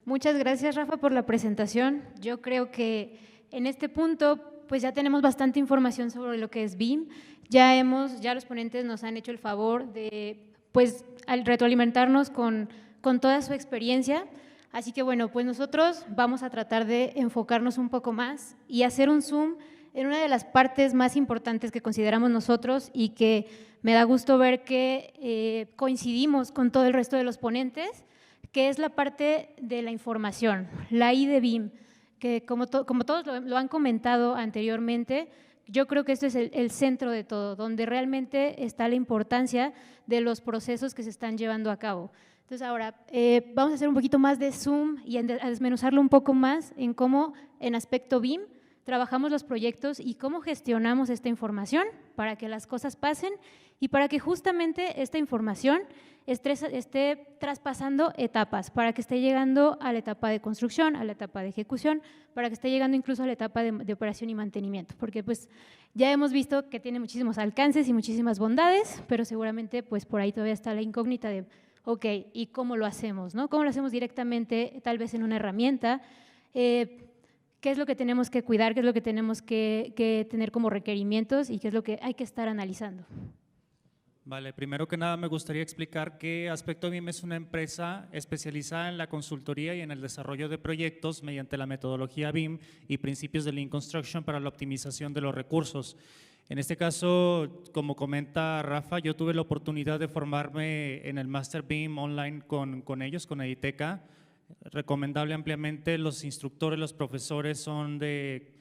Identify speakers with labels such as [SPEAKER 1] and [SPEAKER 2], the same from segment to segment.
[SPEAKER 1] Muchas gracias, Rafa, por la presentación. Yo creo que en este punto pues ya tenemos bastante información sobre lo que es BIM. Ya los ponentes nos han hecho el favor de pues al retroalimentarnos con toda su experiencia. Así que bueno, pues nosotros vamos a tratar de enfocarnos un poco más y hacer un zoom en una de las partes más importantes que consideramos nosotros y que me da gusto ver que coincidimos con todo el resto de los ponentes, que es la parte de la información, la I de BIM, que como todos lo han comentado anteriormente, yo creo que este es el centro de todo, donde realmente está la importancia de los procesos que se están llevando a cabo. Entonces ahora vamos a hacer un poquito más de zoom y a desmenuzarlo un poco más en cómo en aspecto BIM trabajamos los proyectos y cómo gestionamos esta información para que las cosas pasen y para que justamente esta información esté traspasando etapas, para que esté llegando a la etapa de construcción, a la etapa de ejecución, para que esté llegando incluso a la etapa de operación y mantenimiento, porque pues ya hemos visto que tiene muchísimos alcances y muchísimas bondades, pero seguramente pues por ahí todavía está la incógnita de, ok, ¿y cómo lo hacemos? ¿No? ¿Cómo lo hacemos directamente, tal vez en una herramienta? ¿Qué es lo que tenemos que cuidar? ¿Qué es lo que tenemos que tener como requerimientos? ¿Y qué es lo que hay que estar analizando?
[SPEAKER 2] Vale, primero que nada me gustaría explicar que Aspecto BIM es una empresa especializada en la consultoría y en el desarrollo de proyectos mediante la metodología BIM y principios de Lean Construction para la optimización de los recursos. En este caso, como comenta Rafa, yo tuve la oportunidad de formarme en el Master BIM online con ellos, con Editeca. Recomendable ampliamente, los instructores, los profesores son de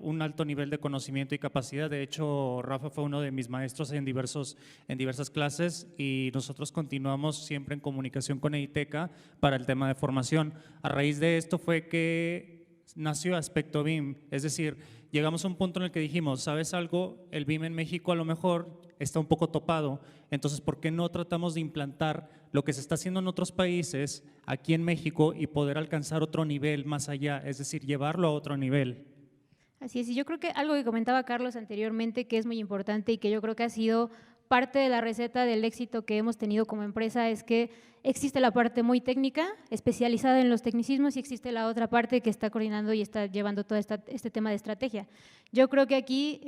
[SPEAKER 2] un alto nivel de conocimiento y capacidad. De hecho, Rafa fue uno de mis maestros en diversas clases y nosotros continuamos siempre en comunicación con Editeca para el tema de formación. A raíz de esto fue que nació Aspecto BIM, es decir, llegamos a un punto en el que dijimos, ¿sabes algo? El BIM en México a lo mejor está un poco topado, entonces ¿por qué no tratamos de implantar lo que se está haciendo en otros países aquí en México y poder alcanzar otro nivel más allá, es decir, llevarlo a otro nivel?
[SPEAKER 1] Así es, y yo creo que algo que comentaba Carlos anteriormente que es muy importante y que yo creo que ha sido parte de la receta del éxito que hemos tenido como empresa es que existe la parte muy técnica, especializada en los tecnicismos, y existe la otra parte que está coordinando y está llevando todo este tema de estrategia. Yo creo que aquí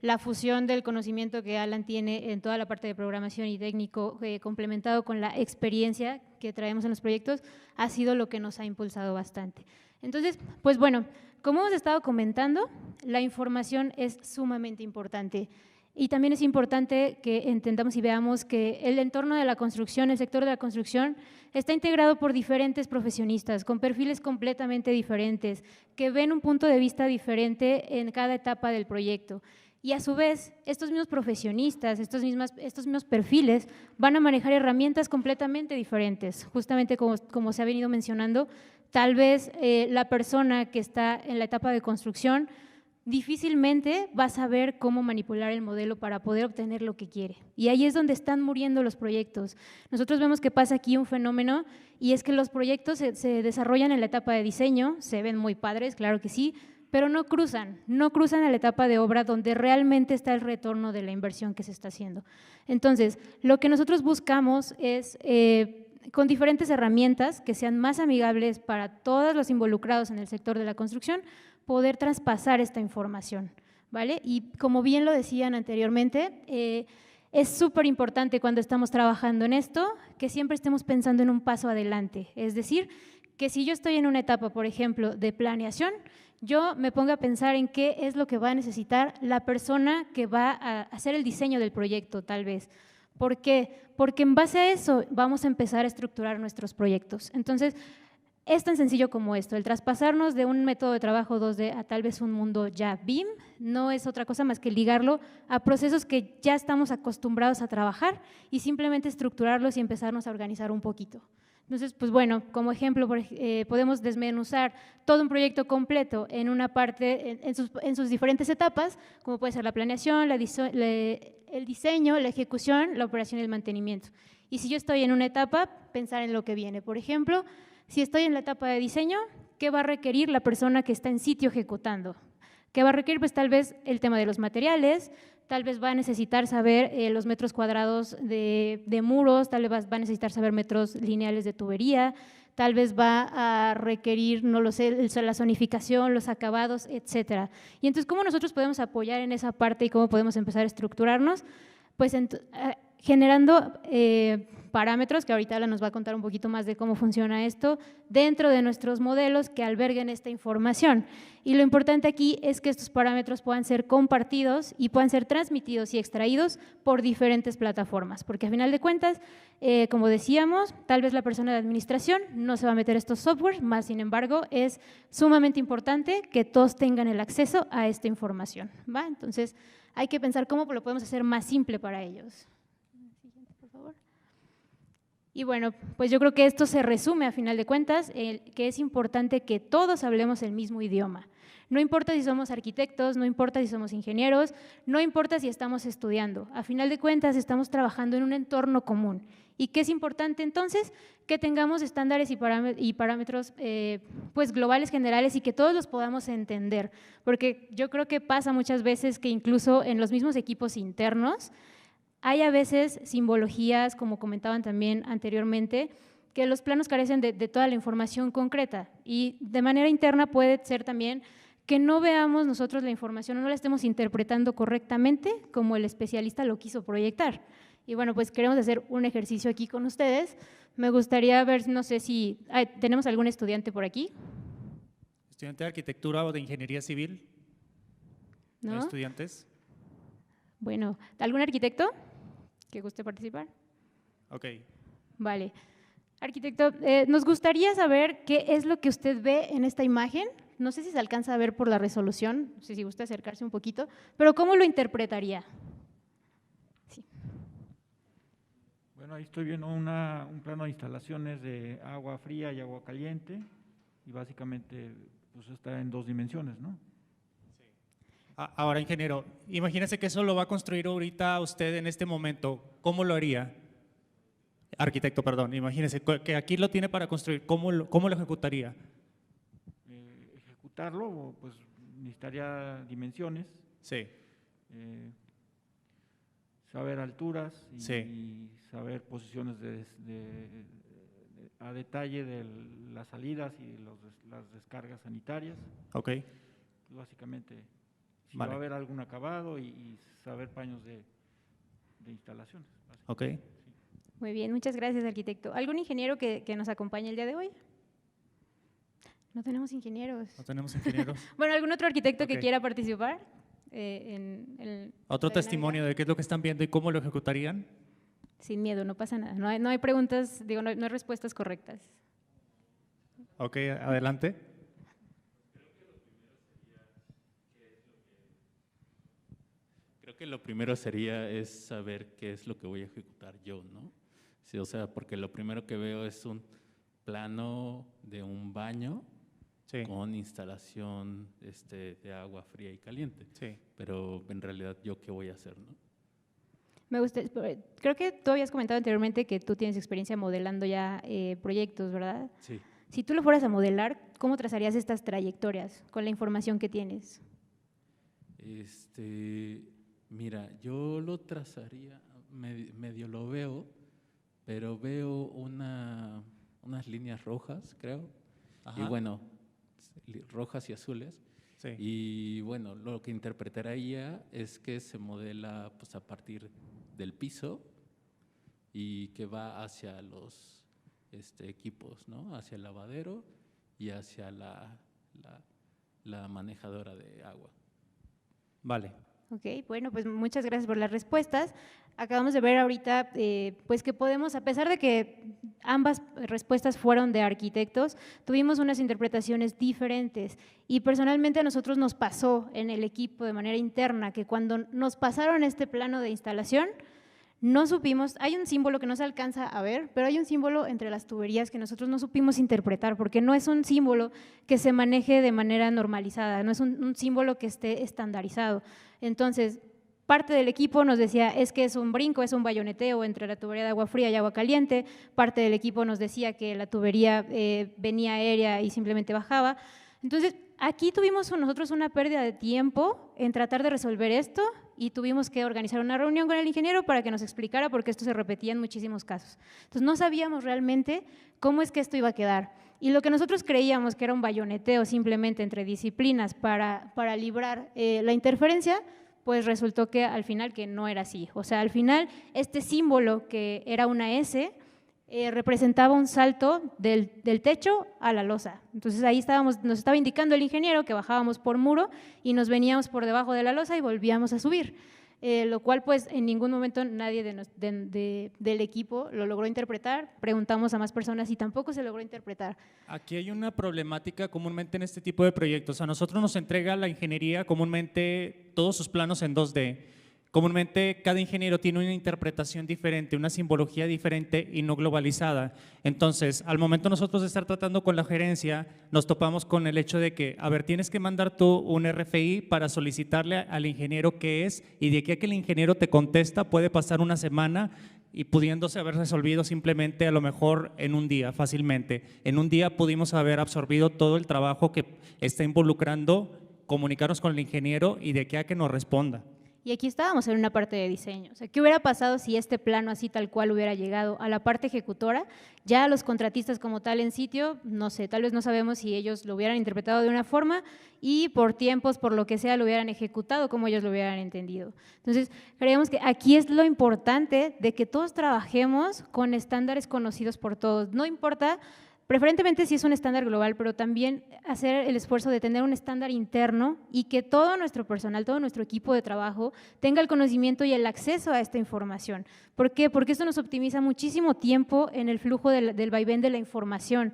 [SPEAKER 1] la fusión del conocimiento que Alan tiene en toda la parte de programación y técnico, complementado con la experiencia que traemos en los proyectos, ha sido lo que nos ha impulsado bastante. Entonces, pues bueno, como hemos estado comentando, la información es sumamente importante y también es importante que entendamos y veamos que el entorno de la construcción, el sector de la construcción, está integrado por diferentes profesionistas con perfiles completamente diferentes, que ven un punto de vista diferente en cada etapa del proyecto. Y a su vez, estos mismos profesionistas, estos mismos perfiles van a manejar herramientas completamente diferentes, justamente como se ha venido mencionando. Tal vez la persona que está en la etapa de construcción difícilmente va a saber cómo manipular el modelo para poder obtener lo que quiere. Y ahí es donde están muriendo los proyectos. Nosotros vemos que pasa aquí un fenómeno y es que los proyectos se desarrollan en la etapa de diseño, se ven muy padres, claro que sí, pero no cruzan a la etapa de obra donde realmente está el retorno de la inversión que se está haciendo. Entonces, lo que nosotros buscamos es con diferentes herramientas que sean más amigables para todos los involucrados en el sector de la construcción, poder traspasar esta información, ¿vale? Y como bien lo decían anteriormente, es súper importante cuando estamos trabajando en esto que siempre estemos pensando en un paso adelante, es decir, que si yo estoy en una etapa, por ejemplo, de planeación, yo me pongo a pensar en qué es lo que va a necesitar la persona que va a hacer el diseño del proyecto, tal vez. ¿Por qué? Porque en base a eso vamos a empezar a estructurar nuestros proyectos. Entonces, es tan sencillo como esto, el traspasarnos de un método de trabajo 2D a tal vez un mundo ya BIM, no es otra cosa más que ligarlo a procesos que ya estamos acostumbrados a trabajar y simplemente estructurarlos y empezarnos a organizar un poquito. Entonces, pues bueno, como ejemplo, podemos desmenuzar todo un proyecto completo en una parte, en sus diferentes etapas, como puede ser la planeación, el diseño, la ejecución, la operación y el mantenimiento. Y si yo estoy en una etapa, pensar en lo que viene. Por ejemplo, si estoy en la etapa de diseño, ¿qué va a requerir la persona que está en sitio ejecutando? ¿Qué va a requerir? Pues tal vez el tema de los materiales, tal vez va a necesitar saber los metros cuadrados de muros, tal vez va a necesitar saber metros lineales de tubería, tal vez va a requerir, no lo sé, la zonificación, los acabados, etcétera. Y entonces, ¿cómo nosotros podemos apoyar en esa parte y cómo podemos empezar a estructurarnos? Pues generando parámetros, que ahorita Ala nos va a contar un poquito más de cómo funciona esto, dentro de nuestros modelos que alberguen esta información. Y lo importante aquí es que estos parámetros puedan ser compartidos y puedan ser transmitidos y extraídos por diferentes plataformas, porque a final de cuentas, como decíamos, tal vez la persona de administración no se va a meter estos softwares, más sin embargo, es sumamente importante que todos tengan el acceso a esta información, ¿va? Entonces, hay que pensar cómo lo podemos hacer más simple para ellos. Siguiente, por favor. Y bueno, pues yo creo que esto se resume a final de cuentas, que es importante que todos hablemos el mismo idioma. No importa si somos arquitectos, no importa si somos ingenieros, no importa si estamos estudiando. A final de cuentas estamos trabajando en un entorno común. ¿Y qué es importante entonces? Que tengamos estándares y parámetros pues globales, generales, y que todos los podamos entender. Porque yo creo que pasa muchas veces que incluso en los mismos equipos internos hay a veces simbologías, como comentaban también anteriormente, que los planos carecen de toda la información concreta, y de manera interna puede ser también que no veamos nosotros la información o no la estemos interpretando correctamente como el especialista lo quiso proyectar. Y bueno, pues queremos hacer un ejercicio aquí con ustedes. Me gustaría ver, no sé si tenemos algún estudiante por aquí.
[SPEAKER 2] ¿Estudiante de arquitectura o de ingeniería civil?
[SPEAKER 1] ¿No?
[SPEAKER 2] ¿Estudiantes?
[SPEAKER 1] Bueno, ¿algún arquitecto que guste participar?
[SPEAKER 2] Ok.
[SPEAKER 1] Vale. Arquitecto, nos gustaría saber qué es lo que usted ve en esta imagen. No sé si se alcanza a ver por la resolución, no sé si gusta acercarse un poquito, pero ¿cómo lo interpretaría? Sí.
[SPEAKER 3] Bueno, ahí estoy viendo un plano de instalaciones de agua fría y agua caliente, y básicamente pues está en 2 dimensiones, ¿no?
[SPEAKER 2] Ahora, ingeniero, imagínese que eso lo va a construir ahorita usted en este momento. ¿Cómo lo haría? Arquitecto, perdón. Imagínese que aquí lo tiene para construir. ¿Cómo lo ejecutaría?
[SPEAKER 3] Ejecutarlo, pues necesitaría dimensiones,
[SPEAKER 2] Sí.
[SPEAKER 3] saber alturas y,
[SPEAKER 2] Sí.
[SPEAKER 3] y saber posiciones a detalle de las salidas y las descargas sanitarias.
[SPEAKER 2] Ok.
[SPEAKER 3] Básicamente, si
[SPEAKER 2] Vale.
[SPEAKER 3] va a haber algún acabado y saber paños de instalaciones.
[SPEAKER 2] Ok.
[SPEAKER 3] Sí.
[SPEAKER 1] Muy bien, muchas gracias, arquitecto. ¿Algún ingeniero que nos acompañe el día de hoy? No tenemos ingenieros.
[SPEAKER 2] No tenemos ingenieros.
[SPEAKER 1] Bueno, ¿algún otro arquitecto que
[SPEAKER 2] Ok.
[SPEAKER 1] quiera participar?
[SPEAKER 2] Otro
[SPEAKER 1] la
[SPEAKER 2] testimonio de qué es lo que están viendo y cómo lo ejecutarían.
[SPEAKER 1] Sin miedo, no pasa nada. No hay preguntas, digo, no hay respuestas correctas.
[SPEAKER 2] Ok, adelante.
[SPEAKER 4] Creo que lo primero sería es saber qué es lo que voy a ejecutar yo, ¿no? Sí, o sea, porque lo primero que veo es un plano de un baño
[SPEAKER 2] Sí.
[SPEAKER 4] con instalación de agua fría y caliente.
[SPEAKER 2] Sí.
[SPEAKER 4] Pero en realidad, ¿yo qué voy a hacer, no?
[SPEAKER 1] Me gusta, creo que tú habías comentado anteriormente que tú tienes experiencia modelando ya proyectos, ¿verdad?
[SPEAKER 4] Sí.
[SPEAKER 1] Si tú lo fueras a modelar, ¿cómo trazarías estas trayectorias con la información que tienes?
[SPEAKER 4] Mira, yo lo trazaría, medio lo veo, pero veo unas líneas rojas, creo.
[SPEAKER 2] Ajá.
[SPEAKER 4] Y bueno, rojas y azules.
[SPEAKER 2] Sí.
[SPEAKER 4] Y bueno, lo que interpretaría es que se modela pues, a partir del piso y que va hacia los equipos, ¿no? Hacia el lavadero y hacia la manejadora de agua.
[SPEAKER 2] Vale.
[SPEAKER 1] Ok, bueno, pues muchas gracias por las respuestas. Acabamos de ver ahorita pues que podemos, a pesar de que ambas respuestas fueron de arquitectos, tuvimos unas interpretaciones diferentes, y personalmente a nosotros nos pasó en el equipo de manera interna que cuando nos pasaron este plano de instalación, no supimos, hay un símbolo que no se alcanza a ver, pero hay un símbolo entre las tuberías que nosotros no supimos interpretar, porque no es un símbolo que se maneje de manera normalizada, no es un símbolo que esté estandarizado. Entonces, parte del equipo nos decía, es que es un brinco, es un bayoneteo entre la tubería de agua fría y agua caliente. Parte del equipo nos decía que la tubería venía aérea y simplemente bajaba. Entonces, aquí tuvimos nosotros una pérdida de tiempo en tratar de resolver esto, y tuvimos que organizar una reunión con el ingeniero para que nos explicara porque esto se repetía en muchísimos casos. Entonces no sabíamos realmente cómo es que esto iba a quedar. Y lo que nosotros creíamos que era un bayoneteo simplemente entre disciplinas para librar la interferencia, pues resultó que al final que no era así. O sea, al final este símbolo que era una S representaba un salto del techo a la losa. Entonces ahí nos estaba indicando el ingeniero que bajábamos por muro y nos veníamos por debajo de la losa y volvíamos a subir. Lo cual pues en ningún momento nadie del equipo lo logró interpretar, preguntamos a más personas y tampoco se logró interpretar.
[SPEAKER 2] Aquí hay una problemática comúnmente en este tipo de proyectos. A nosotros nos entrega la ingeniería comúnmente todos sus planos en 2D. Comúnmente cada ingeniero tiene una interpretación diferente, una simbología diferente y no globalizada. Entonces, al momento nosotros de estar tratando con la gerencia, nos topamos con el hecho de que, a ver, tienes que mandar tú un RFI para solicitarle al ingeniero qué es, y de aquí a que el ingeniero te contesta puede pasar una semana y pudiéndose haber resolvido simplemente a lo mejor en un día, fácilmente. En un día pudimos haber absorbido todo el trabajo que está involucrando comunicarnos con el ingeniero y de aquí a que nos responda.
[SPEAKER 1] Y aquí estábamos en una parte de diseño. O sea, ¿qué hubiera pasado si este plano así tal cual hubiera llegado a la parte ejecutora? Ya los contratistas como tal en sitio, no sé, tal vez no sabemos si ellos lo hubieran interpretado de una forma y por tiempos, por lo que sea, lo hubieran ejecutado como ellos lo hubieran entendido. Entonces, creemos que aquí es lo importante de que todos trabajemos con estándares conocidos por todos. No importa, preferentemente si es un estándar global, pero también hacer el esfuerzo de tener un estándar interno y que todo nuestro personal, todo nuestro equipo de trabajo tenga el conocimiento y el acceso a esta información. ¿Por qué? Porque esto nos optimiza muchísimo tiempo en el flujo del vaivén de la información.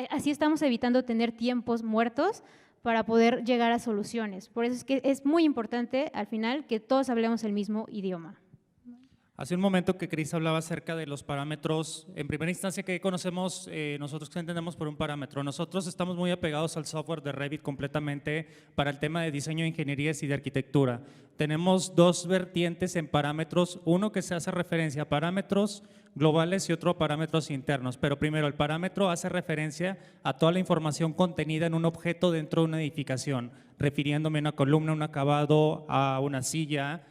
[SPEAKER 1] Así estamos evitando tener tiempos muertos para poder llegar a soluciones. Por eso es que es muy importante al final que todos hablemos el mismo idioma.
[SPEAKER 2] Hace un momento que Cris hablaba acerca de los parámetros, en primera instancia, ¿qué conocemos nosotros que entendemos por un parámetro? Nosotros estamos muy apegados al software de Revit completamente para el tema de diseño de ingenierías y de arquitectura. Tenemos dos vertientes en parámetros, uno que se hace referencia a parámetros globales y otro a parámetros internos, pero primero el parámetro hace referencia a toda la información contenida en un objeto dentro de una edificación, refiriéndome a una columna, un acabado, a una silla,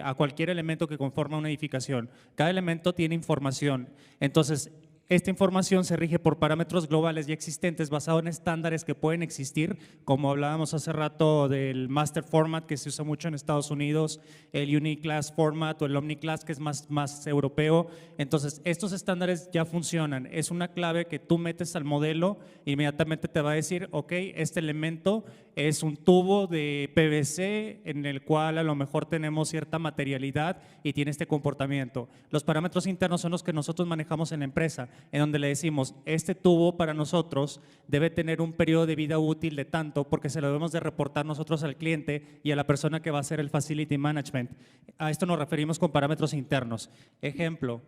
[SPEAKER 2] a cualquier elemento que conforma una edificación. Cada elemento tiene información. Entonces, esta información se rige por parámetros globales ya existentes basados en estándares que pueden existir, como hablábamos hace rato del Master Format que se usa mucho en Estados Unidos, el Uniclass Format o el Omniclass que es más europeo. Entonces, estos estándares ya funcionan. Es una clave que tú metes al modelo, inmediatamente te va a decir, ok, este elemento es un tubo de PVC en el cual a lo mejor tenemos cierta materialidad y tiene este comportamiento. Los parámetros internos son los que nosotros manejamos en la empresa, en donde le decimos, este tubo para nosotros debe tener un periodo de vida útil de tanto, porque se lo debemos de reportar nosotros al cliente y a la persona que va a hacer el facility management. A esto nos referimos con parámetros internos. Ejemplo.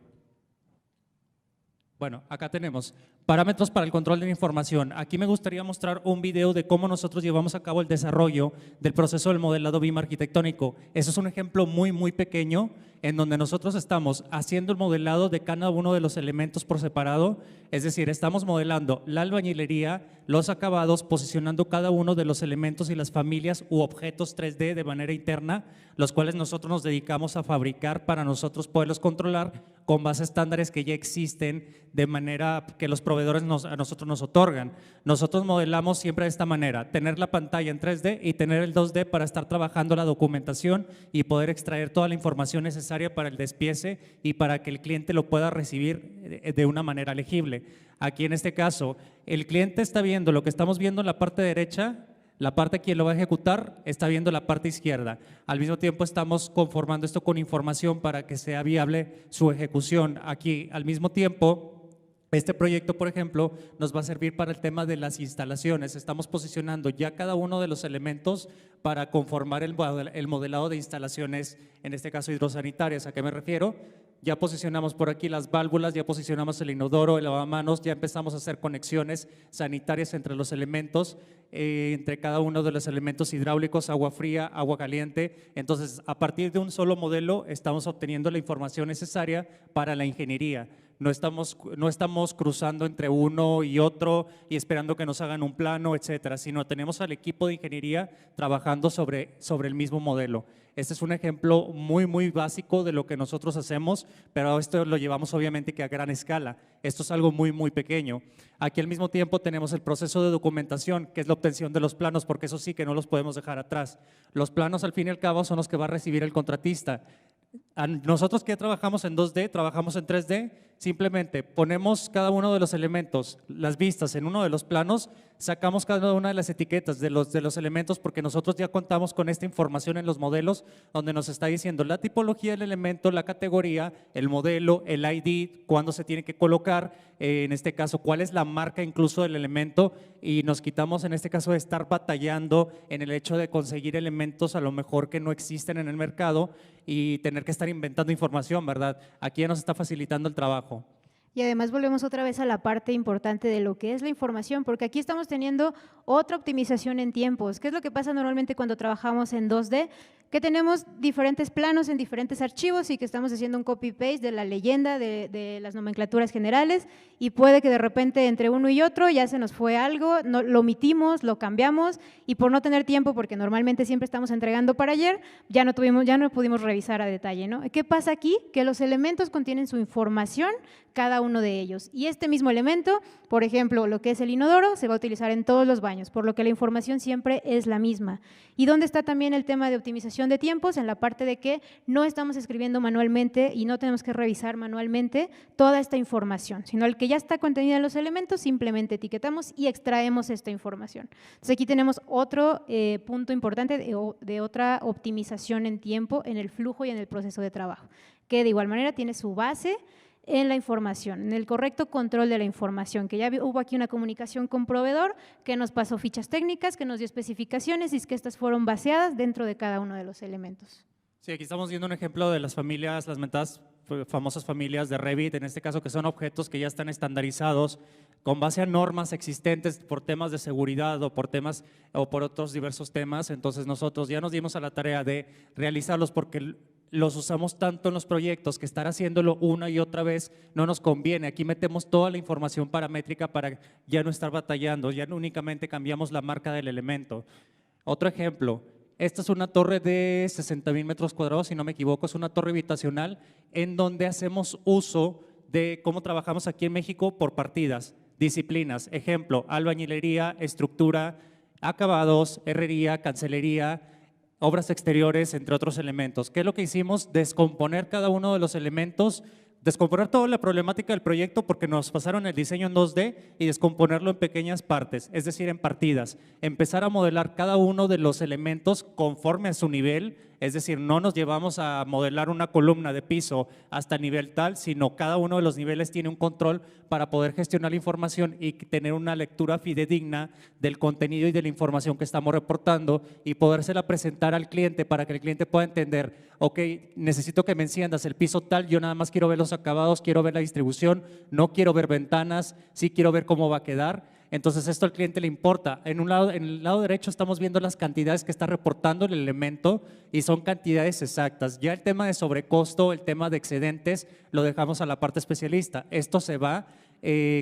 [SPEAKER 2] Bueno, acá tenemos parámetros para el control de la información. Aquí me gustaría mostrar un video de cómo nosotros llevamos a cabo el desarrollo del proceso del modelado BIM arquitectónico. Eso es un ejemplo muy pequeño en donde nosotros estamos haciendo el modelado de cada uno de los elementos por separado, es decir, estamos modelando la albañilería, los acabados, posicionando cada uno de los elementos y las familias u objetos 3D de manera interna, los cuales nosotros nos dedicamos a fabricar para nosotros poderlos controlar con base a estándares que ya existen de manera que los proveedores a nosotros nos otorgan. Nosotros modelamos siempre de esta manera, tener la pantalla en 3D y tener el 2D para estar trabajando la documentación y poder extraer toda la información necesaria para el despiece y para que el cliente lo pueda recibir de una manera legible. Aquí en este caso, el cliente está viendo lo que estamos viendo en la parte derecha, la parte quien lo va a ejecutar está viendo la parte izquierda. Al mismo tiempo estamos conformando esto con información para que sea viable su ejecución. Aquí al mismo tiempo, este proyecto, por ejemplo, nos va a servir para el tema de las instalaciones. Estamos posicionando ya cada uno de los elementos para conformar el modelado de instalaciones, en este caso hidrosanitarias. ¿A qué me refiero? Ya posicionamos por aquí las válvulas, ya posicionamos el inodoro, el lavamanos, ya empezamos a hacer conexiones sanitarias entre los elementos, entre cada uno de los elementos hidráulicos, agua fría, agua caliente. Entonces, a partir de un solo modelo estamos obteniendo la información necesaria para la ingeniería. no estamos cruzando entre uno y otro y esperando que nos hagan un plano, etcétera, sino tenemos al equipo de ingeniería trabajando sobre el mismo modelo. Este es un ejemplo muy básico de lo que nosotros hacemos, pero esto lo llevamos obviamente que a gran escala. Esto es algo muy pequeño. Aquí al mismo tiempo tenemos el proceso de documentación, que es la obtención de los planos, porque eso sí que no los podemos dejar atrás. Los planos al fin y al cabo son los que va a recibir el contratista. Nosotros que trabajamos en 2D, trabajamos en 3D, simplemente ponemos cada uno de los elementos, las vistas en uno de los planos, sacamos cada una de las etiquetas de los elementos porque nosotros ya contamos con esta información en los modelos donde nos está diciendo la tipología del elemento, la categoría, el modelo, el ID, cuándo se tiene que colocar, en este caso cuál es la marca incluso del elemento y nos quitamos en este caso de estar batallando en el hecho de conseguir elementos a lo mejor que no existen en el mercado y tener que estar inventando información, ¿verdad? Aquí ya nos está facilitando el trabajo.
[SPEAKER 1] Y además volvemos otra vez a la parte importante de lo que es la información, porque aquí estamos teniendo otra optimización en tiempos. ¿Qué es lo que pasa normalmente cuando trabajamos en 2D? Que tenemos diferentes planos en diferentes archivos y que estamos haciendo un copy-paste de la leyenda, de las nomenclaturas generales y puede que de repente entre uno y otro ya se nos fue algo, lo omitimos, lo cambiamos y por no tener tiempo, porque normalmente siempre estamos entregando para ayer, ya no pudimos revisar a detalle, ¿no? ¿Qué pasa aquí? Que los elementos contienen su información, cada uno de ellos. Y este mismo elemento, por ejemplo, lo que es el inodoro, se va a utilizar en todos los baños, por lo que la información siempre es la misma. ¿Y dónde está también el tema de optimización de tiempos? En la parte de que no estamos escribiendo manualmente y no tenemos que revisar manualmente toda esta información, sino el que ya está contenida en los elementos, simplemente etiquetamos y extraemos esta información. Entonces aquí tenemos otro punto importante de otra optimización en tiempo, en el flujo y en el proceso de trabajo, que de igual manera tiene su base en la información, en el correcto control de la información, que ya hubo aquí una comunicación con proveedor que nos pasó fichas técnicas, que nos dio especificaciones y es que estas fueron baseadas dentro de cada uno de los elementos.
[SPEAKER 2] Sí, aquí estamos viendo un ejemplo de las familias, las mentadas famosas familias de Revit, en este caso que son objetos que ya están estandarizados con base a normas existentes por temas de seguridad o por temas o por otros diversos temas. Entonces nosotros ya nos dimos a la tarea de realizarlos porque los usamos tanto en los proyectos que estar haciéndolo una y otra vez no nos conviene. Aquí metemos toda la información paramétrica para ya no estar batallando, ya no únicamente cambiamos la marca del elemento. Otro ejemplo, esta es una torre de 60,000 metros cuadrados, si no me equivoco, es una torre habitacional en donde hacemos uso de cómo trabajamos aquí en México por partidas, disciplinas. Ejemplo, albañilería, estructura, acabados, herrería, cancelería, obras exteriores, entre otros elementos. ¿Qué es lo que hicimos? Descomponer cada uno de los elementos, descomponer toda la problemática del proyecto porque nos pasaron el diseño en 2D y descomponerlo en pequeñas partes, es decir, en partidas. Empezar a modelar cada uno de los elementos conforme a su nivel, es decir, no nos llevamos a modelar una columna de piso hasta nivel tal, sino cada uno de los niveles tiene un control para poder gestionar la información y tener una lectura fidedigna del contenido y de la información que estamos reportando y podérsela presentar al cliente para que el cliente pueda entender, ok, necesito que me enciendas el piso tal, yo nada más quiero ver los acabados, quiero ver la distribución, no quiero ver ventanas, sí quiero ver cómo va a quedar. Entonces esto al cliente le importa. En el lado derecho estamos viendo las cantidades que está reportando el elemento y son cantidades exactas. Ya el tema de sobrecosto, el tema de excedentes, lo dejamos a la parte especialista. Esto se va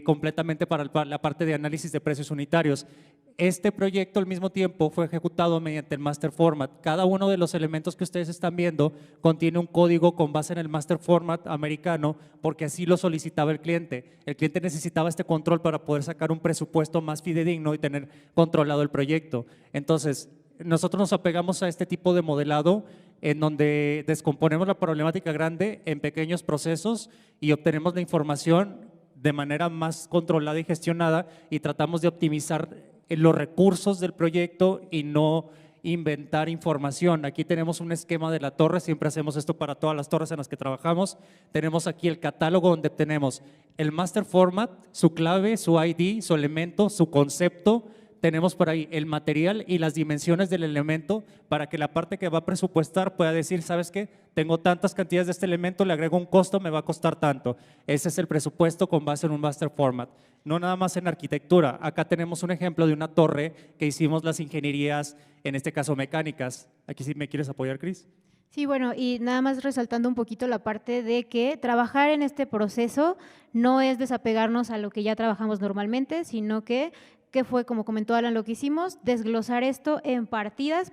[SPEAKER 2] completamente para la parte de análisis de precios unitarios. Este proyecto al mismo tiempo fue ejecutado mediante el Master Format. Cada uno de los elementos que ustedes están viendo contiene un código con base en el Master Format americano porque así lo solicitaba el cliente. El cliente necesitaba este control para poder sacar un presupuesto más fidedigno y tener controlado el proyecto. Entonces, nosotros nos apegamos a este tipo de modelado en donde descomponemos la problemática grande en pequeños procesos y obtenemos la información de manera más controlada y gestionada y tratamos de optimizar los recursos del proyecto y no inventar información. Aquí tenemos un esquema de la torre, siempre hacemos esto para todas las torres en las que trabajamos. Tenemos aquí el catálogo donde tenemos el master format, su clave, su ID, su elemento, su concepto. Tenemos por ahí el material y las dimensiones del elemento para que la parte que va a presupuestar pueda decir, ¿sabes qué? Tengo tantas cantidades de este elemento, le agrego un costo, me va a costar tanto. Ese es el presupuesto con base en un master format. No nada más en arquitectura. Acá tenemos un ejemplo de una torre que hicimos las ingenierías, en este caso mecánicas. Aquí sí me quieres apoyar, Cris.
[SPEAKER 1] Sí, bueno, y nada más resaltando un poquito la parte de que trabajar en este proceso no es desapegarnos a lo que ya trabajamos normalmente, sino que fue, como comentó Alan, lo que hicimos, desglosar esto en partidas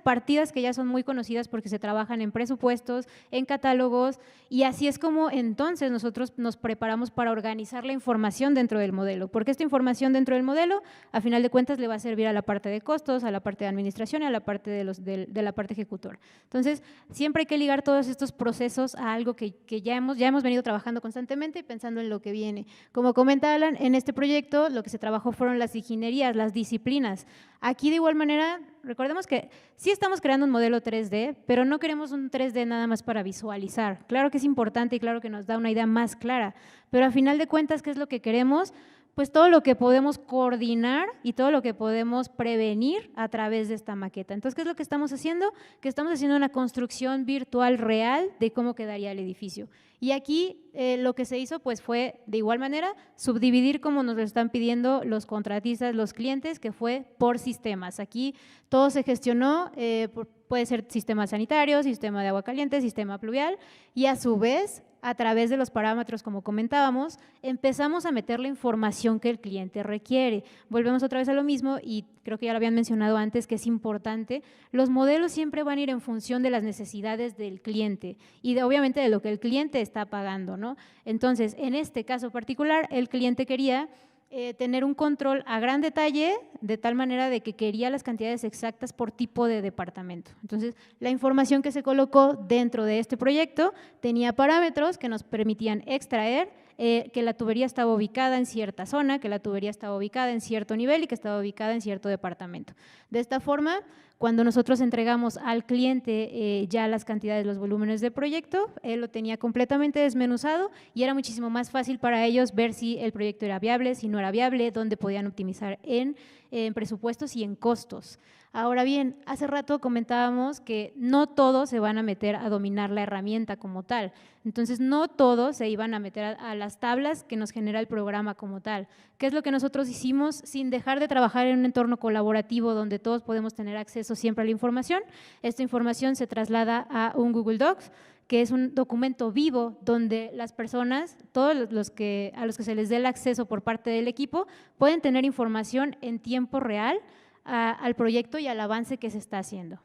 [SPEAKER 1] que ya son muy conocidas porque se trabajan en presupuestos, en catálogos, y así es como entonces nosotros nos preparamos para organizar la información dentro del modelo, porque esta información dentro del modelo, a final de cuentas, le va a servir a la parte de costos, a la parte de administración y a la parte de la parte ejecutora. Entonces, siempre hay que ligar todos estos procesos a algo que ya hemos venido trabajando constantemente y pensando en lo que viene. Como comenta Alan, en este proyecto lo que se trabajó fueron las ingenierías, las disciplinas. Aquí de igual manera, recordemos que sí estamos creando un modelo 3D, pero no queremos un 3D nada más para visualizar. Claro que es importante y claro que nos da una idea más clara, pero a final de cuentas, ¿qué es lo que queremos? Pues todo lo que podemos coordinar y todo lo que podemos prevenir a través de esta maqueta. Entonces, ¿qué es lo que estamos haciendo? Que estamos haciendo una construcción virtual real de cómo quedaría el edificio. Y aquí lo que se hizo pues fue de igual manera subdividir como nos lo están pidiendo los contratistas, los clientes, que fue por sistemas. Aquí todo se gestionó, puede ser sistema sanitario, sistema de agua caliente, sistema pluvial, y a su vez a través de los parámetros, como comentábamos, empezamos a meter la información que el cliente requiere. Volvemos otra vez a lo mismo y creo que ya lo habían mencionado antes, que es importante, los modelos siempre van a ir en función de las necesidades del cliente y obviamente de lo que el cliente está pagando, ¿no? Entonces, en este caso particular, el cliente quería tener un control a gran detalle, de tal manera de que quería las cantidades exactas por tipo de departamento. Entonces, la información que se colocó dentro de este proyecto tenía parámetros que nos permitían extraer que la tubería estaba ubicada en cierta zona, que la tubería estaba ubicada en cierto nivel y que estaba ubicada en cierto departamento. De esta forma, cuando nosotros entregamos al cliente ya las cantidades, los volúmenes de proyecto, él lo tenía completamente desmenuzado y era muchísimo más fácil para ellos ver si el proyecto era viable, si no era viable, dónde podían optimizar en presupuestos y en costos. Ahora bien, hace rato comentábamos que no todos se van a meter a dominar la herramienta como tal. Entonces, no todos se iban a meter a las tablas que nos genera el programa como tal. ¿Qué es lo que nosotros hicimos sin dejar de trabajar en un entorno colaborativo donde todos podemos tener acceso siempre a la información? Esta información se traslada a un Google Docs, que es un documento vivo donde las personas, todos a los que se les dé el acceso por parte del equipo, pueden tener información en tiempo real al proyecto y al avance que se está haciendo.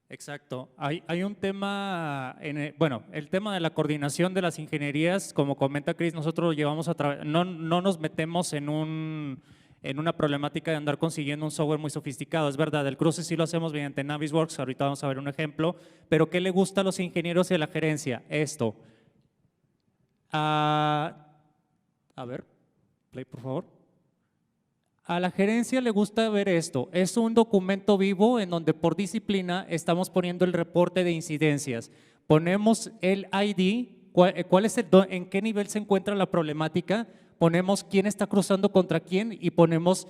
[SPEAKER 2] Exacto. Hay un tema, bueno, el tema de la coordinación de las ingenierías, como comenta Chris, nosotros lo llevamos a través, no nos metemos en una problemática de andar consiguiendo un software muy sofisticado. Es verdad, el cruce sí lo hacemos mediante Navisworks, ahorita vamos a ver un ejemplo, pero ¿qué le gusta a los ingenieros y a la gerencia? Esto. A ver, play por favor. A la gerencia le gusta ver esto, es un documento vivo en donde por disciplina estamos poniendo el reporte de incidencias, ponemos el ID, en qué nivel se encuentra la problemática, ponemos quién está cruzando contra quién y ponemos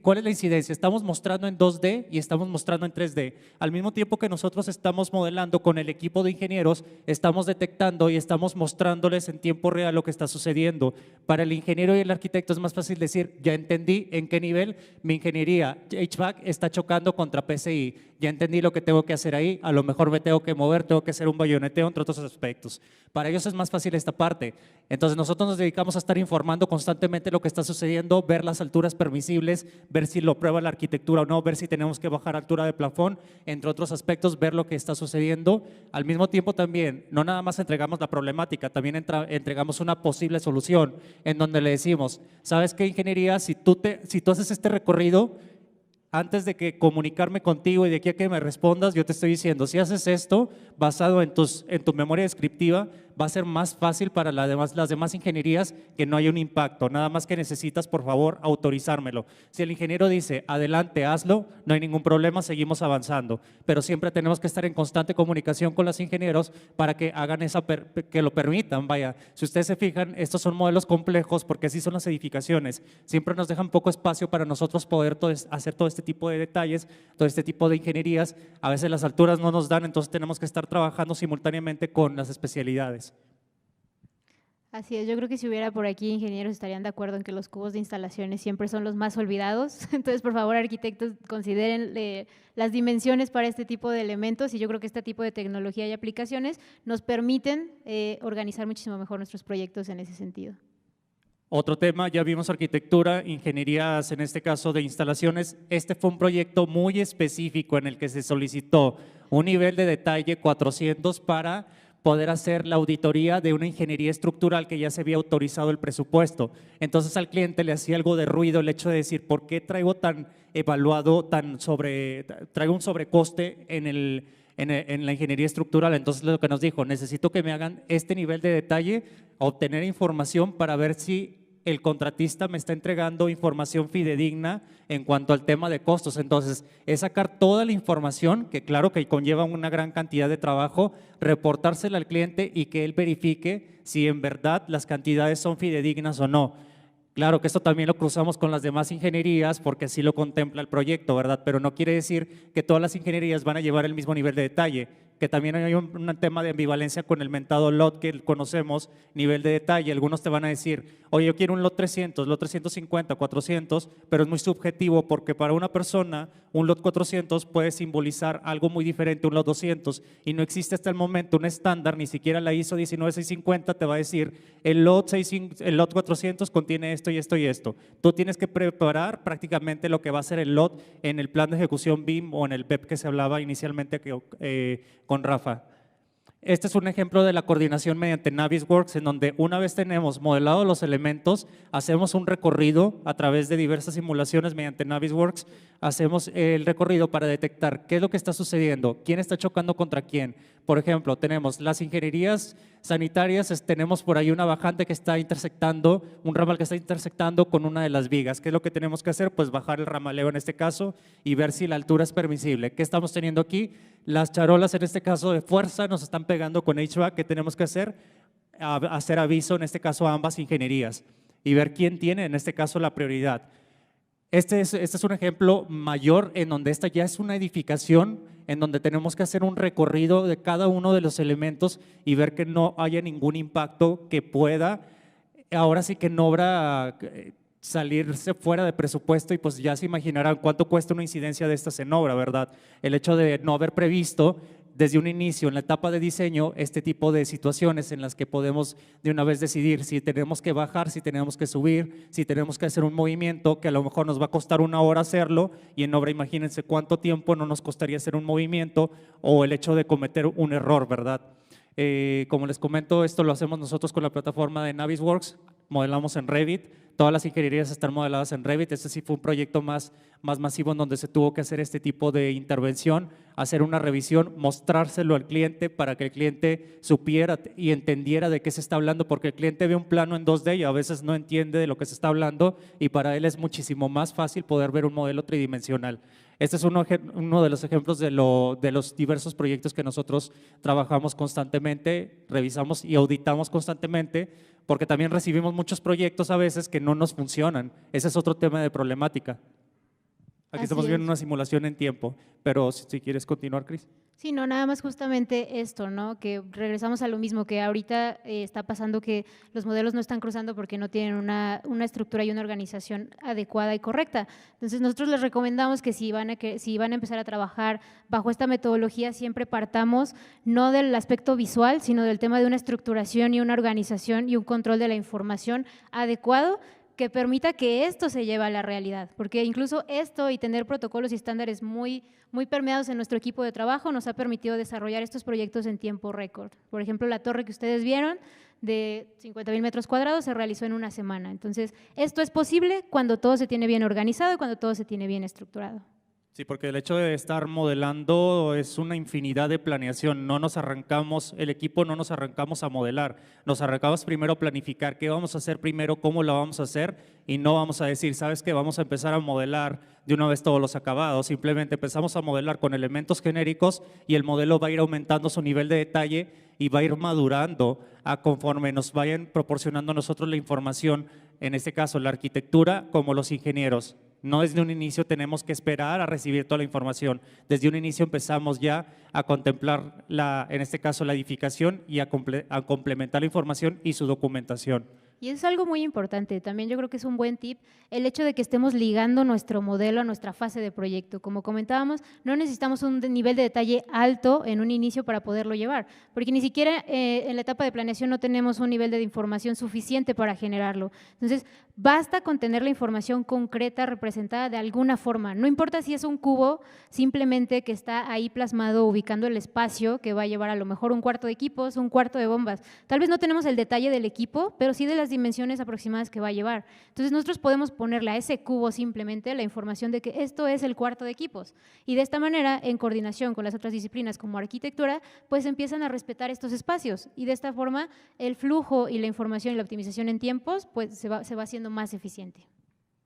[SPEAKER 2] cuál es la incidencia. Estamos mostrando en 2D y estamos mostrando en 3D. Al mismo tiempo que nosotros estamos modelando con el equipo de ingenieros, estamos detectando y estamos mostrándoles en tiempo real lo que está sucediendo. Para el ingeniero y el arquitecto es más fácil decir, ya entendí en qué nivel mi ingeniería HVAC está chocando contra PCI, ya entendí lo que tengo que hacer ahí, a lo mejor me tengo que mover, tengo que hacer un bayoneteo, entre otros aspectos. Para ellos es más fácil esta parte. Entonces nosotros nos dedicamos a estar informando constantemente lo que está sucediendo, ver las alturas permisibles, ver si lo prueba la arquitectura o no, ver si tenemos que bajar altura de plafón, entre otros aspectos, ver lo que está sucediendo. Al mismo tiempo también, no nada más entregamos la problemática, también entregamos una posible solución en donde le decimos, ¿sabes qué, ingeniería? Si tú haces este recorrido, antes de que comunicarme contigo y de aquí a que me respondas, yo te estoy diciendo, si haces esto basado en tu memoria descriptiva, va a ser más fácil para las demás ingenierías que no haya un impacto. Nada más que necesitas, por favor, autorizármelo. Si el ingeniero dice, adelante, hazlo, no hay ningún problema, seguimos avanzando. Pero siempre tenemos que estar en constante comunicación con los ingenieros para que hagan que lo permitan. Vaya, si ustedes se fijan, estos son modelos complejos porque así son las edificaciones. Siempre nos dejan poco espacio para nosotros poder hacer todo este tipo de detalles, todo este tipo de ingenierías. A veces las alturas no nos dan, entonces tenemos que estar trabajando simultáneamente con las especialidades.
[SPEAKER 1] Así es, yo creo que si hubiera por aquí ingenieros estarían de acuerdo en que los cubos de instalaciones siempre son los más olvidados. Entonces, por favor, arquitectos, consideren las dimensiones para este tipo de elementos y yo creo que este tipo de tecnología y aplicaciones nos permiten organizar muchísimo mejor nuestros proyectos en ese sentido.
[SPEAKER 2] Otro tema, ya vimos arquitectura, ingenierías, en este caso de instalaciones. Este fue un proyecto muy específico en el que se solicitó un nivel de detalle 400 para poder hacer la auditoría de una ingeniería estructural que ya se había autorizado el presupuesto. Entonces al cliente le hacía algo de ruido el hecho de decir, ¿por qué traigo tan evaluado, traigo un sobrecoste en la ingeniería estructural? Entonces lo que nos dijo, necesito que me hagan este nivel de detalle, obtener información para ver si el contratista me está entregando información fidedigna en cuanto al tema de costos. Entonces, es sacar toda la información, que claro que conlleva una gran cantidad de trabajo, reportársela al cliente y que él verifique si en verdad las cantidades son fidedignas o no. Claro que esto también lo cruzamos con las demás ingenierías porque así lo contempla el proyecto, ¿verdad? Pero no quiere decir que todas las ingenierías van a llevar el mismo nivel de detalle, que también hay un tema de ambivalencia con el mentado lot que conocemos, nivel de detalle. Algunos te van a decir, oye, yo quiero un lot 300, lot 350, 400, pero es muy subjetivo porque para una persona un lot 400 puede simbolizar algo muy diferente a un lot 200 y no existe hasta el momento un estándar, ni siquiera la ISO 19650 te va a decir, el lot 400 contiene esto y esto y esto. Tú tienes que preparar prácticamente lo que va a ser el lot en el plan de ejecución BIM o en el BEP que se hablaba inicialmente con Rafa. Este es un ejemplo de la coordinación mediante Navisworks, en donde una vez tenemos modelado los elementos, hacemos un recorrido a través de diversas simulaciones mediante Navisworks, hacemos el recorrido para detectar qué es lo que está sucediendo, quién está chocando contra quién. Por ejemplo, tenemos las ingenierías sanitarias, tenemos por ahí una bajante que está intersectando, un ramal que está intersectando con una de las vigas. ¿Qué es lo que tenemos que hacer? Pues bajar el ramaleo en este caso y ver si la altura es permisible. ¿Qué estamos teniendo aquí? Las charolas en este caso de fuerza nos están pegando con HVAC. ¿Qué tenemos que hacer? Hacer aviso en este caso a ambas ingenierías y ver quién tiene en este caso la prioridad. Este es un ejemplo mayor en donde esta ya es una edificación en donde tenemos que hacer un recorrido de cada uno de los elementos y ver que no haya ningún impacto que pueda, ahora sí que en obra, salirse fuera de presupuesto y pues ya se imaginarán cuánto cuesta una incidencia de estas en obra, ¿verdad? El hecho de no haber previsto desde un inicio, en la etapa de diseño, este tipo de situaciones en las que podemos de una vez decidir si tenemos que bajar, si tenemos que subir, si tenemos que hacer un movimiento que a lo mejor nos va a costar 1 hora hacerlo y en obra imagínense cuánto tiempo no nos costaría hacer un movimiento o el hecho de cometer un error, ¿verdad? Como les comento, esto lo hacemos nosotros con la plataforma de Navisworks, modelamos en Revit, todas las ingenierías están modeladas en Revit. Este sí fue un proyecto más masivo en donde se tuvo que hacer este tipo de intervención, hacer una revisión, mostrárselo al cliente para que el cliente supiera y entendiera de qué se está hablando, porque el cliente ve un plano en 2D y a veces no entiende de lo que se está hablando y para él es muchísimo más fácil poder ver un modelo tridimensional. Este es uno de los ejemplos de los diversos proyectos que nosotros trabajamos constantemente, revisamos y auditamos constantemente, porque también recibimos muchos proyectos a veces que no nos funcionan. Ese es otro tema de problemática. Aquí estamos viendo una simulación en tiempo, pero si quieres continuar, Cris.
[SPEAKER 1] Sí, no, nada más justamente esto, ¿no? Que regresamos a lo mismo, que ahorita está pasando que los modelos no están cruzando porque no tienen una estructura y una organización adecuada y correcta. Entonces, nosotros les recomendamos que si van a empezar a trabajar bajo esta metodología, siempre partamos no del aspecto visual, sino del tema de una estructuración y una organización y un control de la información adecuado que permita que esto se lleve a la realidad, porque incluso esto y tener protocolos y estándares muy permeados en nuestro equipo de trabajo nos ha permitido desarrollar estos proyectos en tiempo récord. Por ejemplo, la torre que ustedes vieron de 50,000 metros cuadrados se realizó en 1 semana. Entonces, esto es posible cuando todo se tiene bien organizado y cuando todo se tiene bien estructurado.
[SPEAKER 2] Sí, porque el hecho de estar modelando es una infinidad de planeación. No nos arrancamos, el equipo no nos arrancamos a modelar. Nos arrancamos primero a planificar qué vamos a hacer primero, cómo lo vamos a hacer y no vamos a decir, ¿sabes qué? Vamos a empezar a modelar de una vez todos los acabados. Simplemente empezamos a modelar con elementos genéricos y el modelo va a ir aumentando su nivel de detalle y va a ir madurando conforme nos vayan proporcionando a nosotros la información, en este caso la arquitectura como los ingenieros. No desde un inicio tenemos que esperar a recibir toda la información. Desde un inicio empezamos ya a contemplar, en este caso, la edificación y a complementar la información y su documentación.
[SPEAKER 1] Y eso es algo muy importante, también yo creo que es un buen tip el hecho de que estemos ligando nuestro modelo a nuestra fase de proyecto. Como comentábamos, no necesitamos un nivel de detalle alto en un inicio para poderlo llevar, porque ni siquiera en la etapa de planeación no tenemos un nivel de información suficiente para generarlo. Entonces, basta con tener la información concreta representada de alguna forma, no importa si es un cubo, simplemente que está ahí plasmado ubicando el espacio que va a llevar a lo mejor un cuarto de equipos, un cuarto de bombas. Tal vez no tenemos el detalle del equipo, pero sí de las dimensiones aproximadas que va a llevar. Entonces nosotros podemos ponerle a ese cubo simplemente la información de que esto es el cuarto de equipos y de esta manera, en coordinación con las otras disciplinas como arquitectura, pues empiezan a respetar estos espacios y de esta forma el flujo y la información y la optimización en tiempos pues se va haciendo más eficiente.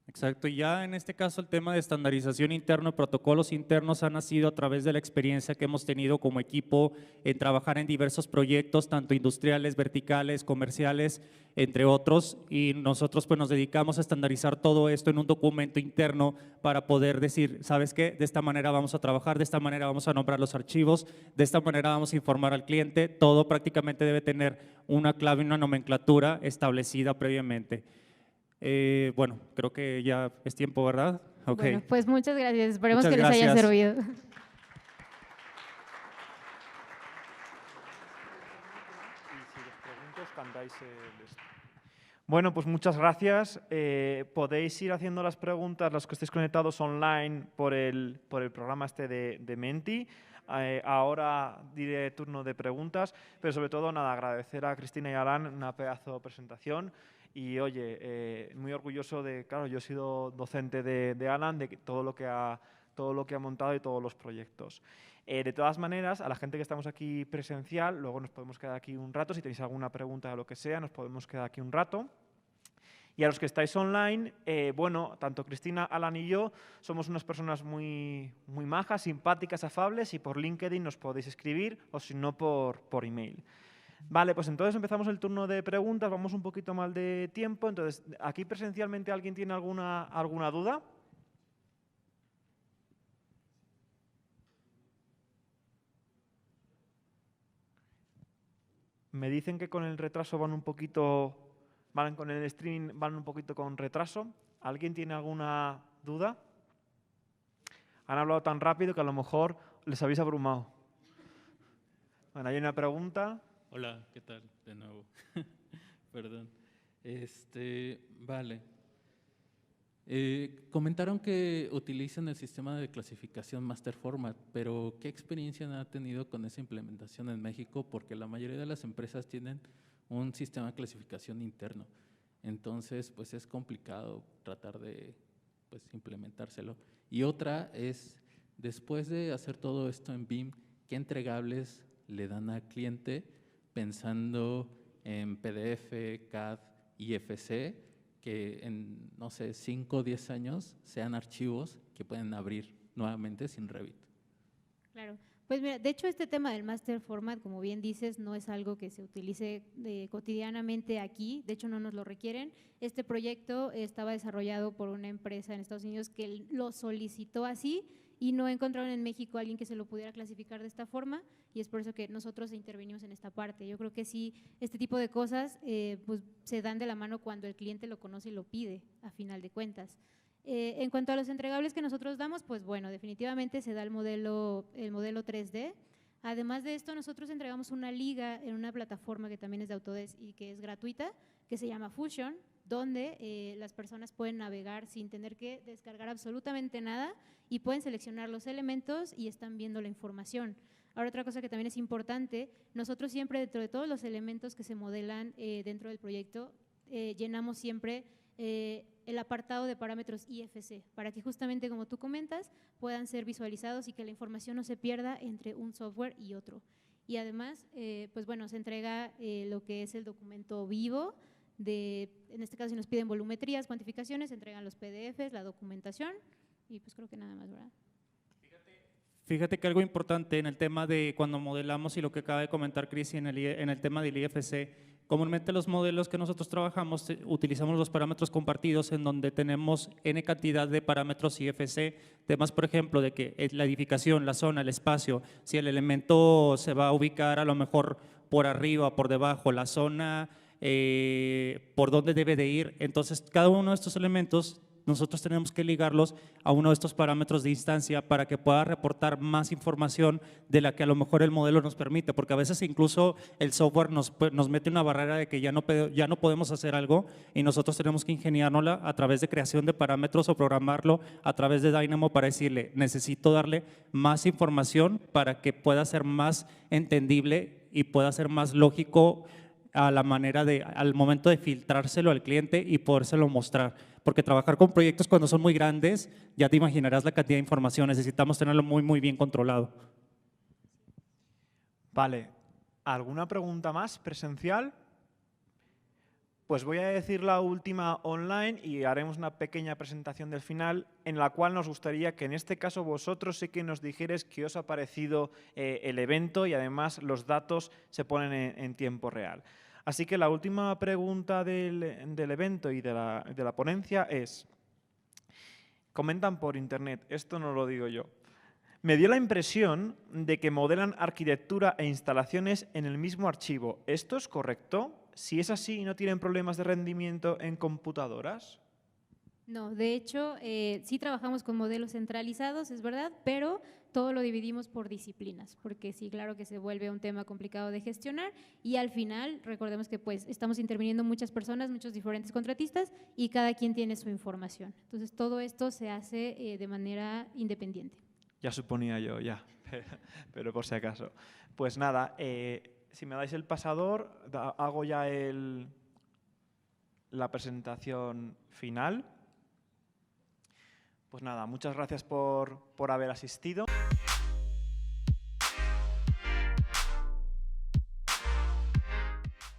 [SPEAKER 2] Exacto, y ya en este caso el tema de estandarización interno, protocolos internos han nacido a través de la experiencia que hemos tenido como equipo en trabajar en diversos proyectos, tanto industriales, verticales, comerciales, entre otros, y nosotros pues nos dedicamos a estandarizar todo esto en un documento interno para poder decir, ¿sabes qué? De esta manera vamos a trabajar, de esta manera vamos a nombrar los archivos, de esta manera vamos a informar al cliente, todo prácticamente debe tener una clave y una nomenclatura establecida previamente. Bueno, creo que ya es tiempo, ¿verdad? Okay.
[SPEAKER 1] Bueno, pues muchas gracias. Esperemos
[SPEAKER 2] Muchas
[SPEAKER 1] que les haya
[SPEAKER 2] gracias.
[SPEAKER 1] servido.
[SPEAKER 5] Bueno, pues muchas gracias. Podéis ir haciendo las preguntas, los que estéis conectados online por el programa este de Menti. Ahora diré turno de preguntas, pero sobre todo nada, agradecer a Cristina y a Alan una pedazo de presentación. Y oye, muy orgulloso de, claro, yo he sido docente de Alan, de todo lo que ha montado y todos los proyectos. De todas maneras, a la gente que estamos aquí presencial, luego nos podemos quedar aquí un rato, si tenéis alguna pregunta o lo que sea, nos podemos quedar aquí un rato. Y a los que estáis online, bueno, tanto Cristina, Alan y yo somos unas personas muy majas, simpáticas, afables, y por LinkedIn nos podéis escribir o si no por email. Vale, pues entonces empezamos el turno de preguntas, vamos un poquito mal de tiempo. Entonces, ¿aquí presencialmente alguien tiene alguna duda? Me dicen que con el retraso con el streaming van un poquito con retraso. ¿Alguien tiene alguna duda? Han hablado tan rápido que a lo mejor les habéis abrumado. Bueno, hay una pregunta.
[SPEAKER 4] Hola, ¿qué tal? De nuevo. Perdón. Vale. Comentaron que utilizan el sistema de clasificación Master Format, pero ¿qué experiencia han tenido con esa implementación en México? Porque la mayoría de las empresas tienen un sistema de clasificación interno. Entonces, pues es complicado tratar de implementárselo. Y otra es, después de hacer todo esto en BIM, ¿qué entregables le dan al cliente pensando en PDF, CAD, IFC, que en, no sé, 5 o 10 años sean archivos que pueden abrir nuevamente sin Revit?
[SPEAKER 1] Claro. Pues mira, de hecho este tema del Master Format, como bien dices, no es algo que se utilice cotidianamente aquí, de hecho no nos lo requieren. Este proyecto estaba desarrollado por una empresa en Estados Unidos que lo solicitó así y no encontraron en México a alguien que se lo pudiera clasificar de esta forma y es por eso que nosotros intervenimos en esta parte. Yo creo que sí, este tipo de cosas pues se dan de la mano cuando el cliente lo conoce y lo pide, a final de cuentas. En cuanto a los entregables que nosotros damos, pues bueno, definitivamente se da el modelo 3D. Además de esto, nosotros entregamos una liga en una plataforma que también es de Autodesk y que es gratuita, que se llama Fusion, donde las personas pueden navegar sin tener que descargar absolutamente nada y pueden seleccionar los elementos y están viendo la información. Ahora, otra cosa que también es importante, nosotros siempre dentro de todos los elementos que se modelan dentro del proyecto, llenamos siempre el apartado de parámetros IFC, para que justamente como tú comentas, puedan ser visualizados y que la información no se pierda entre un software y otro. Y además, pues bueno, se entrega lo que es el documento vivo, en este caso si nos piden volumetrías, cuantificaciones, se entregan los PDFs, la documentación y pues creo que nada más, ¿verdad?
[SPEAKER 2] Fíjate que algo importante en el tema de cuando modelamos y lo que acaba de comentar Cris en el tema del IFC, comúnmente los modelos que nosotros trabajamos utilizamos los parámetros compartidos en donde tenemos n cantidad de parámetros IFC, temas por ejemplo de que la edificación, la zona, el espacio, si el elemento se va a ubicar a lo mejor por arriba, por debajo, la zona, por dónde debe de ir. Entonces cada uno de estos elementos nosotros tenemos que ligarlos a uno de estos parámetros de instancia para que pueda reportar más información de la que a lo mejor el modelo nos permite, porque a veces incluso el software nos mete una barrera de que ya no podemos hacer algo y nosotros tenemos que ingeniárnosla a través de creación de parámetros o programarlo a través de Dynamo para decirle, necesito darle más información para que pueda ser más entendible y pueda ser más lógico a la manera al momento de filtrárselo al cliente y podérselo mostrar. Porque trabajar con proyectos cuando son muy grandes, ya te imaginarás la cantidad de información, necesitamos tenerlo muy, muy bien controlado.
[SPEAKER 5] Vale, ¿alguna pregunta más presencial? Pues voy a decir la última online y haremos una pequeña presentación del final en la cual nos gustaría que en este caso vosotros sí que nos dijerais qué os ha parecido el evento y además los datos se ponen en tiempo real. Así que la última pregunta del evento y de la ponencia es, comentan por internet, esto no lo digo yo, me dio la impresión de que modelan arquitectura e instalaciones en el mismo archivo. ¿Esto es correcto? Si es así, ¿no tienen problemas de rendimiento en computadoras?
[SPEAKER 1] No, de hecho, sí trabajamos con modelos centralizados, es verdad, pero todo lo dividimos por disciplinas, porque sí, claro que se vuelve un tema complicado de gestionar y al final, recordemos que pues estamos interviniendo muchas personas, muchos diferentes contratistas y cada quien tiene su información. Entonces, todo esto se hace de manera independiente.
[SPEAKER 5] Ya suponía yo, ya, pero por si acaso. Pues nada, si me dais el pasador, hago ya la presentación final. Pues nada, muchas gracias por haber asistido.